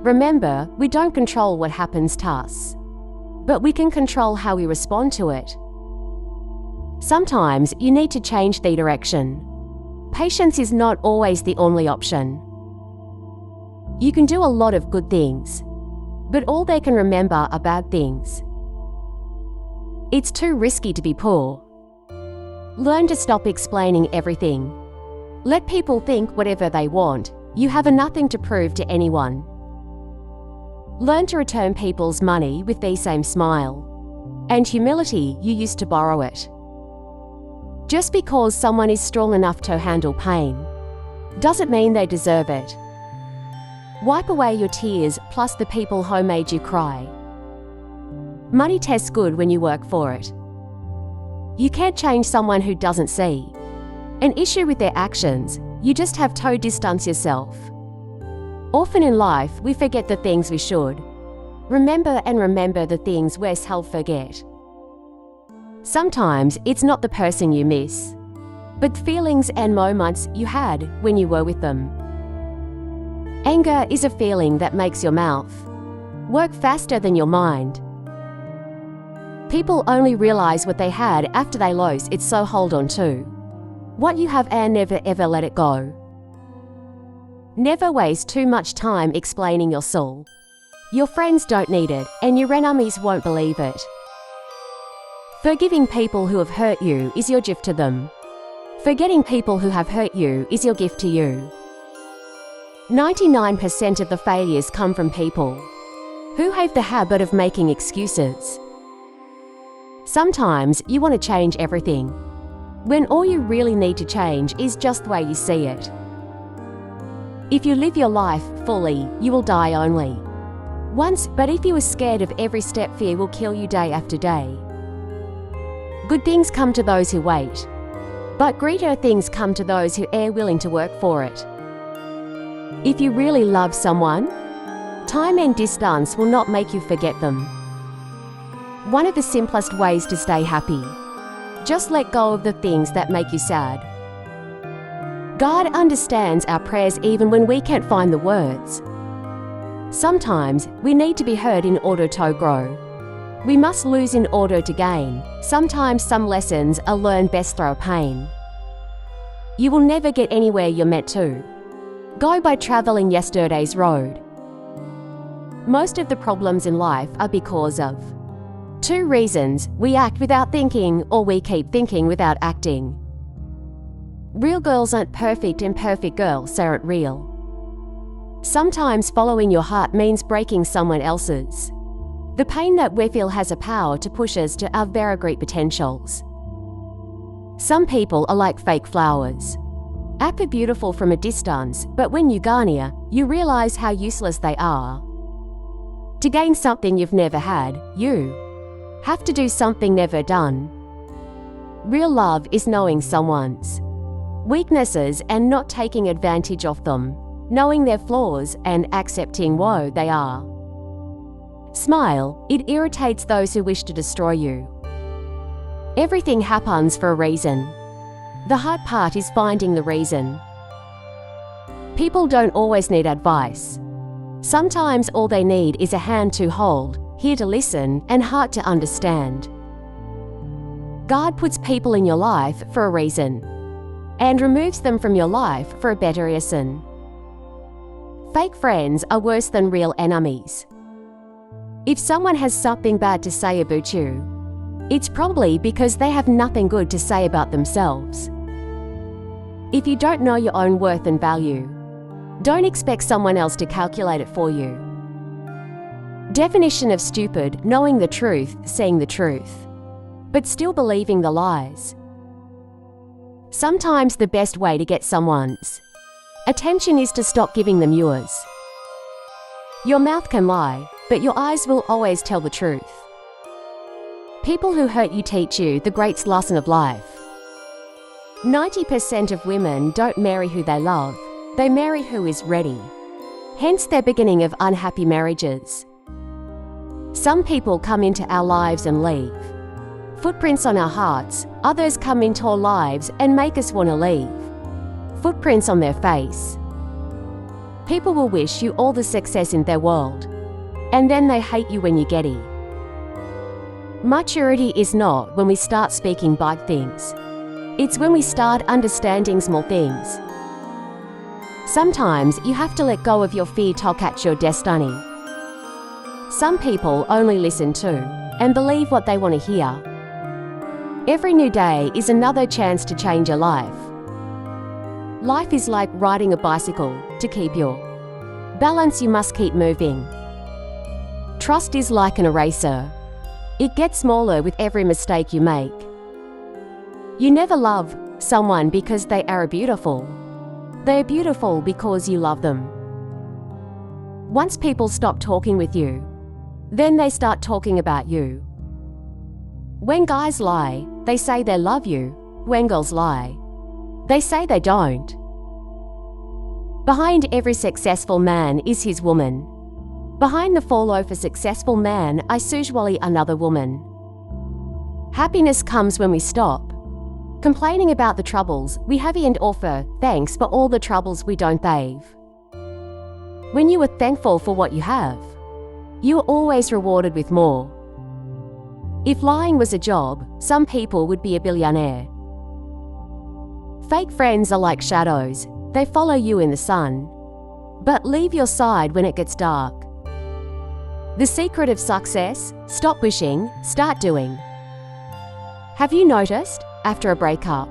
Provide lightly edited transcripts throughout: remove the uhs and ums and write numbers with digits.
Remember, we don't control what happens to us, but we can control how we respond to it. Sometimes you need to change the direction. Patience is not always the only option. You can do a lot of good things, but all they can remember are bad things. It's too risky to be poor. Learn to stop explaining everything. Let people think whatever they want. You have nothing to prove to anyone. Learn to return people's money with the same smile and humility you used to borrow it. Just because someone is strong enough to handle pain doesn't mean they deserve it. Wipe away your tears plus the people who made you cry. Money tastes good when you work for it. You can't change someone who doesn't see an issue with their actions. You just have to distance yourself. Often in life, we forget the things we should remember and remember the things we're self-forget. Sometimes it's not the person you miss, but feelings and moments you had when you were with them. Anger is a feeling that makes your mouth work faster than your mind. People only realize what they had after they lose it, so hold on to what you have and never ever let it go. Never waste too much time explaining your soul. Your friends don't need it, and your enemies won't believe it. Forgiving people who have hurt you is your gift to them. Forgetting people who have hurt you is your gift to you. 99% of the failures come from people who have the habit of making excuses. Sometimes you want to change everything, when all you really need to change is just the way you see it. If you live your life fully, you will die only once, but if you are scared of every step, fear will kill you day after day. Good things come to those who wait, but greater things come to those who are willing to work for it. If you really love someone, time and distance will not make you forget them. One of the simplest ways to stay happy: just let go of the things that make you sad. God understands our prayers even when we can't find the words. Sometimes we need to be hurt in order to grow. We must lose in order to gain. Sometimes some lessons are learned best through pain. You will never get anywhere you're meant to go by traveling yesterday's road. Most of the problems in life are because of two reasons: we act without thinking, or we keep thinking without acting. Real girls aren't perfect, and perfect girls aren't real. Sometimes following your heart means breaking someone else's. The pain that we feel has a power to push us to our very great potentials. Some people are like fake flowers. Appear beautiful from a distance, but when you go near, you realize how useless they are. To gain something you've never had, you have to do something never done. Real love is knowing someone's weaknesses and not taking advantage of them, knowing their flaws and accepting what they are. Smile. It irritates those who wish to destroy you. Everything happens for a reason. The hard part is finding the reason. People don't always need advice. Sometimes all they need is a hand to hold, ear to listen, and heart to understand. God puts people in your life for a reason, and removes them from your life for a better reason. Fake friends are worse than real enemies. If someone has something bad to say about you, it's probably because they have nothing good to say about themselves. If you don't know your own worth and value, don't expect someone else to calculate it for you. Definition of stupid: knowing the truth, seeing the truth, but still believing the lies. Sometimes the best way to get someone's attention is to stop giving them yours. Your mouth can lie, but your eyes will always tell the truth. People who hurt you teach you the greatest lesson of life. 90% of women don't marry who they love, they marry who is ready. Hence the beginning of unhappy marriages. Some people come into our lives and leave footprints on our hearts. Others come into our lives and make us want to leave footprints on their face. People will wish you all the success in their world, and then they hate you when you get it. Maturity is not when we start speaking big things. It's when we start understanding small things. Sometimes you have to let go of your fear to catch your destiny. Some people only listen to and believe what they want to hear. Every new day is another chance to change your life. Life is like riding a bicycle. To keep your balance, you must keep moving. Trust is like an eraser. It gets smaller with every mistake you make. You never love someone because they are beautiful. They are beautiful because you love them. Once people stop talking with you, then they start talking about you. When guys lie, they say they love you. When girls lie, they say they don't. Behind every successful man is his woman. Behind the fall of a successful man is usually another woman. Happiness comes when we stop complaining about the troubles we have and offer thanks for all the troubles we don't have. When you are thankful for what you have, you are always rewarded with more. If lying was a job, some people would be a billionaire. Fake friends are like shadows. They follow you in the sun, but leave your side when it gets dark. The secret of success: stop wishing, start doing. Have you noticed, after a breakup,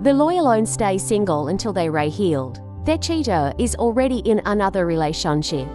the loyal won't stay single until they're healed? Their cheater is already in another relationship.